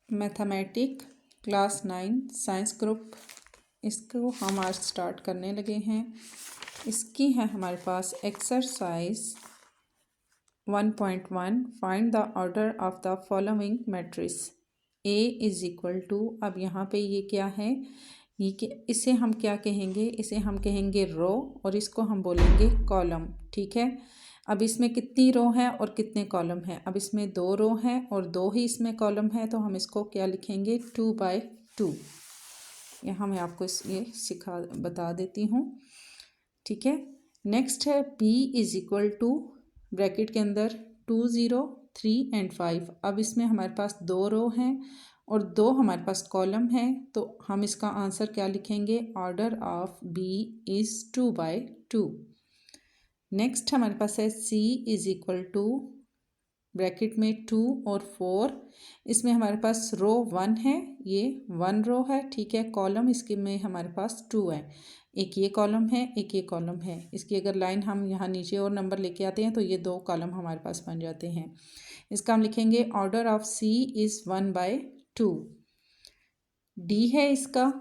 Mathematic class 9 science group, इसको हम आज स्टार्ट करने लगे हैं। इसकी है हमारे पास exercise 1.1 find the order of the following matrix A is equal to. अब यहाँ पे ये क्या है, इसे हम क्या कहेंगे, इसे हम कहेंगे रो और इसको हम बोलेंगे कॉलम। ठीक है, अब इसमें कितनी रो है और कितने कॉलम हैं। अब इसमें 2 रो हैं और 2 ही इसमें कॉलम है, तो हम इसको क्या लिखेंगे 2/2। यहाँ मैं आपको ये बता देती हूँ। ठीक है, नेक्स्ट है b is equal to bracket के अंदर 2 0 3 एंड 5। अब इसमें हमारे पास 2 रो हैं और 2 हमारे पास कॉलम है, तो हम इसका आंसर क्या लिखेंगे, order of b is 2/2। Next हमारे पास है c is equal to bracket में 2 और 4। इसमें हमारे पास रो 1 है, ये 1 रो है। ठीक है, कॉलम इसके में हमारे पास 2 है, एक ये कॉलम है एक ये कॉलम है। इसकी अगर लाइन हम यहाँ नीचे और नंबर लेके आते हैं तो ये 2 कॉलम हमारे पास बन जाते हैं। इसका हम लिखेंगे order of c is 1/2। d है इसका,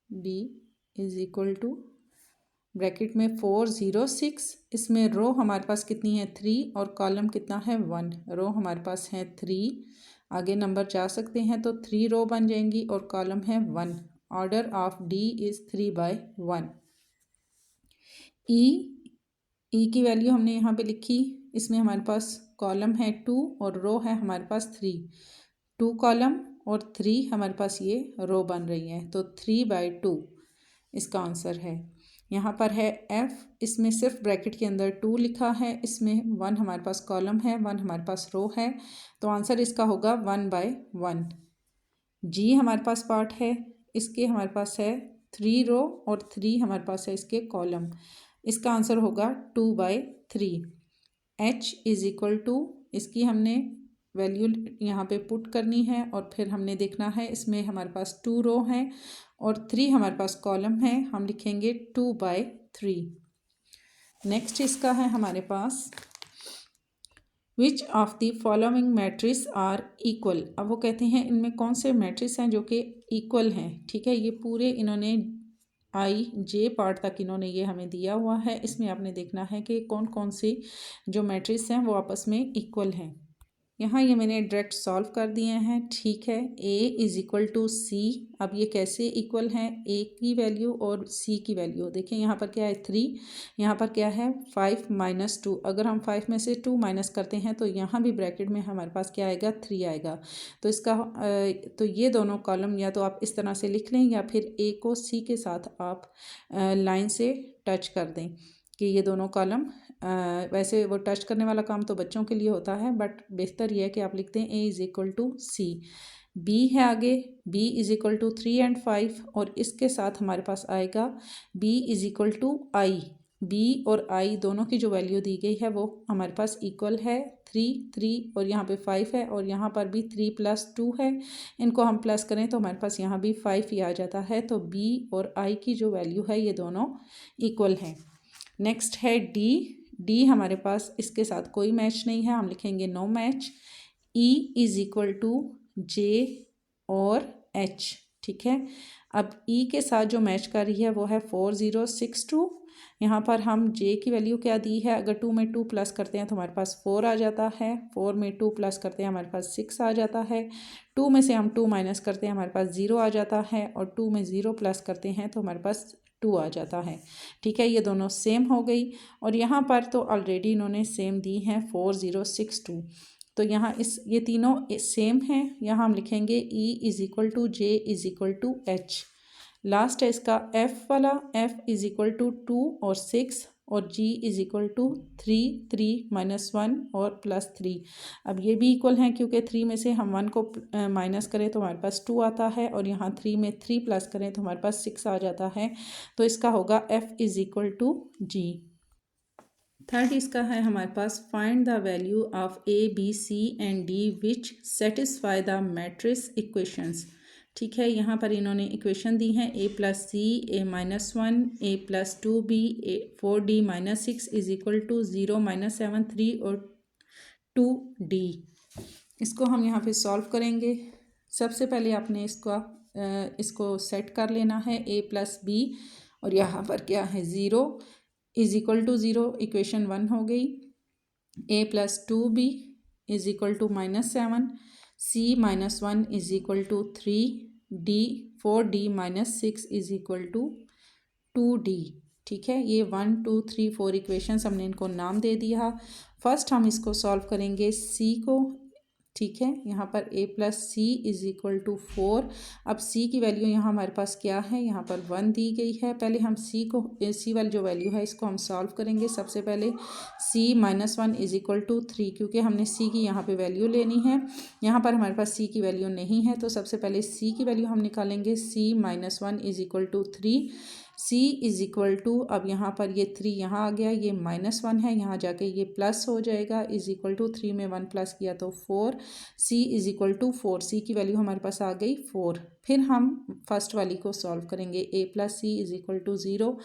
d is equal to bracket में 4 0 6। इसमें रो हमारे पास कितनी है 3 और कॉलम कितना है 1। रो हमारे पास है 3, आगे नंबर जा सकते हैं तो 3 रो बन जाएंगी और कॉलम है 1। Order of D is 3/1। ई की वैल्यू हमने यहाँ पे लिखी। इसमें हमारे पास कॉलम है 2 और रो है हमारे पास 3। 2 कॉलम और 3 हमारे पास ये रो बन रही है, तो 3/2 इसका आंसर है। यहाँ पर है f, इसमें सिर्फ ब्रैकेट के अंदर 2 लिखा है, इसमें 1 हमारे पास कॉलम है 1 हमारे पास रो है, तो आंसर इसका होगा 1/1। g हमारे पास पार्ट है, इसके हमारे पास है 3 रो और 3 हमारे पास है इसके कॉलम, इसका आंसर होगा 2/3। h इज इक्वल टू, इसकी हमने वैल्यू यहाँ पे पुट करनी है और फिर हमने देखना है, इसमें हमारे पास 2 रो हैं और 3 हमारे पास कॉलम है, हम लिखेंगे 2/3। नेक्स्ट इसका है हमारे पास which of the following matrix are equal. अब वो कहते हैं इनमें कौन से मैट्रिक्स हैं जो कि इक्वल हैं। ठीक है, ये पूरे इन्होंने i-j पार्ट तक इन्होंने ये हमें दिया हुआ है। इसमें आपने देखना है कि कौन कौन सी जो मैट्रिक्स हैं वो आपस में इक्वल हैं। यहाँ ये मैंने डायरेक्ट सॉल्व कर दिए हैं। ठीक है, a इज इक्वल टू सी। अब ये कैसे इक्वल हैं, a की वैल्यू और c की वैल्यू देखें। यहाँ पर क्या है 3, यहाँ पर क्या है 5 - 2। अगर हम 5 में से 2 माइनस करते हैं तो यहाँ भी ब्रैकेट में हमारे पास क्या आएगा 3 आएगा। तो इसका तो ये दोनों कॉलम या तो आप इस तरह से लिख लें या फिर a को c के साथ आप लाइन से टच कर दें कि ये दोनों कॉलम, वैसे वो टच करने वाला काम तो बच्चों के लिए होता है, बट बेहतर ये है कि आप लिखते हैं a is equal to C. b है आगे, b is equal to 3 and 5 और इसके साथ हमारे पास आएगा b is equal to I. b और i दोनों की जो वैल्यू दी गई है वो हमारे पास इक्वल है, 3 3 और यहाँ पे 5 है और यहाँ पर भी 3 + 2 है। इनको हम प्लस करें तो हमारे पास यहाँ भी 5 ही आ जाता है। तो b और i की जो वैल्यू है ये दोनों इक्वल हैं। नेक्स्ट है डी हमारे पास इसके साथ कोई मैच नहीं है, हम लिखेंगे no match. E is equal to J और एच। ठीक है, अब ई के साथ जो मैच कर रही है वो है 4 0 6 2। यहाँ पर हम जे की वैल्यू क्या दी है, अगर 2 में 2 प्लस करते हैं तो हमारे पास 4 आ जाता है, 4 में 2 प्लस करते हैं हमारे पास 6 आ जाता है, 2 में से हम 2 माइनस करते हैं हमारे पास 0 आ जाता है और 2 में 0 प्लस करते हैं तो हमारे पास 2 आ जाता है। ठीक है, ये दोनों सेम हो गई और यहाँ पर तो ऑलरेडी इन्होंने सेम दी हैं 4 0 6 2, तो यहाँ ये तीनों सेम हैं। यहाँ हम लिखेंगे E is equal to J is equal to H. Last है इसका एफ वाला, एफ इज़ इक्वल टू 2 और 6 और g इज़ इक्वल टू 3 3 - 1 और +3। अब ये भी इक्वल हैं क्योंकि 3 में से हम 1 को माइनस करें तो हमारे पास 2 आता है और यहाँ 3 में 3 प्लस करें तो हमारे पास 6 आ जाता है। तो इसका होगा f is equal to g। Third इसका है हमारे पास find the value of a b c and d which satisfy the matrix equations. ठीक है, यहाँ पर इन्होंने इक्वेशन दी हैं a + c a - 1 a + 2b 4d - 6 is equal to 0 - 7 3 और 2d। इसको हम यहाँ पे सॉल्व करेंगे। सबसे पहले आपने इसको सेट कर लेना है a प्लस बी, और यहाँ पर क्या है 0 इज इक्वल टू 0, इक्वेशन 1 हो गई। a plus 2b is equal to -7, c -1 is equal to 3d, 4d minus 6 is equal to 2d। ठीक है, ये 1 2 3 4 इक्वेशंस हमने इनको नाम दे दिया। फर्स्ट हम इसको सॉल्व करेंगे c को। ठीक है, यहाँ पर a plus C is equal to 4। अब c की वैल्यू यहाँ हमारे पास क्या है, यहाँ पर 1 दी गई है। पहले हम c वाली जो वैल्यू है इसको हम सॉल्व करेंगे। सबसे पहले c -1 इज इक्वल टू 3, क्योंकि हमने c की यहाँ पे वैल्यू लेनी है। यहाँ पर हमारे पास c की वैल्यू नहीं है, तो सबसे पहले c की वैल्यू हम निकालेंगे। c -1 is equal to 3, c is equal to, अब यहाँ पर ये 3 यहाँ आ गया, ये -1 है, यहाँ जाके ये प्लस हो जाएगा, इज इक्वल टू 3 में 1 प्लस किया तो 4, c is equal to 4, c की वैल्यू हमारे पास आ गई 4। फिर हम फर्स्ट वाली को सॉल्व करेंगे। a plus C is equal to 0,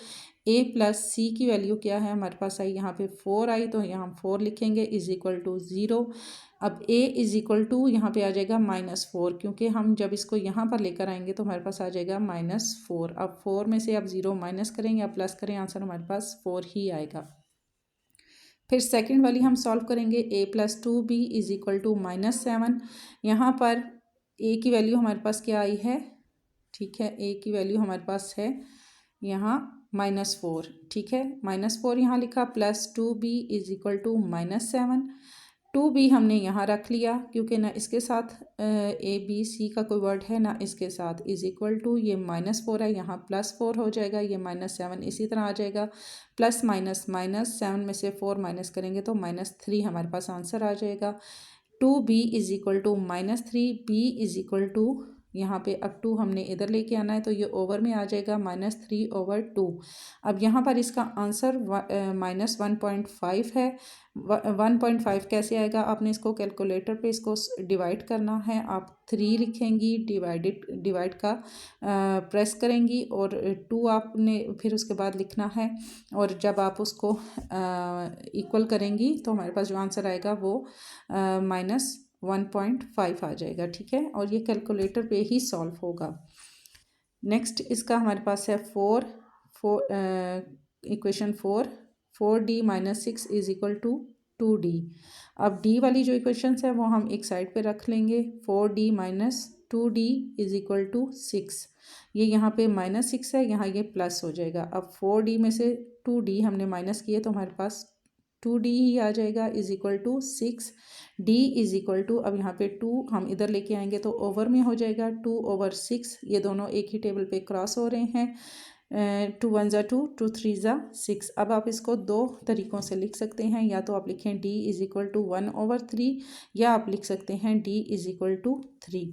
a plus C की वैल्यू क्या है हमारे पास आई, यहाँ पे 4 आई, तो यहाँ हम 4 लिखेंगे, इज इक्वल टू 0। अब a इज इक्वल टू यहाँ पे आ जाएगा -4, क्योंकि हम जब इसको यहाँ पर लेकर आएंगे तो हमारे पास आ जाएगा -4। अब 4 में से अब 0 माइनस करें या प्लस करें, आंसर हमारे पास 4 ही आएगा। फिर सेकंड वाली हम सॉल्व करेंगे। a plus 2b is equal to -7। यहाँ पर a की वैल्यू हमारे पास क्या आई है, ठीक है, a की वैल्यू हमारे पास है यहाँ -4। ठीक है, -4 यहाँ लिखा, plus 2b is equal to -7। 2b हमने यहाँ रख लिया, क्योंकि ना इसके साथ a b c का कोई वर्ड है ना इसके साथ, इज इक्वल टू ये -4 है, यहाँ +4 हो जाएगा, ये -7 इसी तरह आ जाएगा। प्लस माइनस माइनस, 7 में से 4 माइनस करेंगे तो -3 हमारे पास आंसर आ जाएगा। 2b is equal to -3, b is equal to, यहाँ पे अब 2 हमने इधर लेके आना है, तो ये ओवर में आ जाएगा -3/2। अब यहाँ पर इसका आंसर -1.5 है। 1.5 कैसे आएगा, आपने इसको कैलकुलेटर पे इसको डिवाइड करना है। आप 3 लिखेंगी, डिवाइड का प्रेस करेंगी, और 2 आपने फिर उसके बाद लिखना है, और जब आप उसको इक्वल करेंगी तो हमारे पास जो आंसर आएगा वो -1.5 आ जाएगा। ठीक है, और ये कैलकुलेटर पे ही सॉल्व होगा। नेक्स्ट इसका हमारे पास है equation 4d minus 6 is equal to 2d। अब d वाली जो इक्वेशंस है वो हम एक साइड पे रख लेंगे। 4d minus 2d is equal to 6, ये यहाँ पे -6 है, यहाँ ये प्लस हो जाएगा। अब 4d में से 2d हमने माइनस किए तो हमारे पास 2d ही आ जाएगा, is equal to 6। d is equal to, अब यहाँ पे 2 हम इधर लेके आएंगे तो ओवर में हो जाएगा, 2/6, ये दोनों एक ही टेबल पे क्रॉस हो रहे हैं। 2 1 ज़ा 2, 2 3 ज़ा 6। अब आप इसको 2 तरीक़ों से लिख सकते हैं, या तो आप लिखें d इज इक्वल टू 1/3, या आप लिख सकते हैं d इज इक्वल टू 3।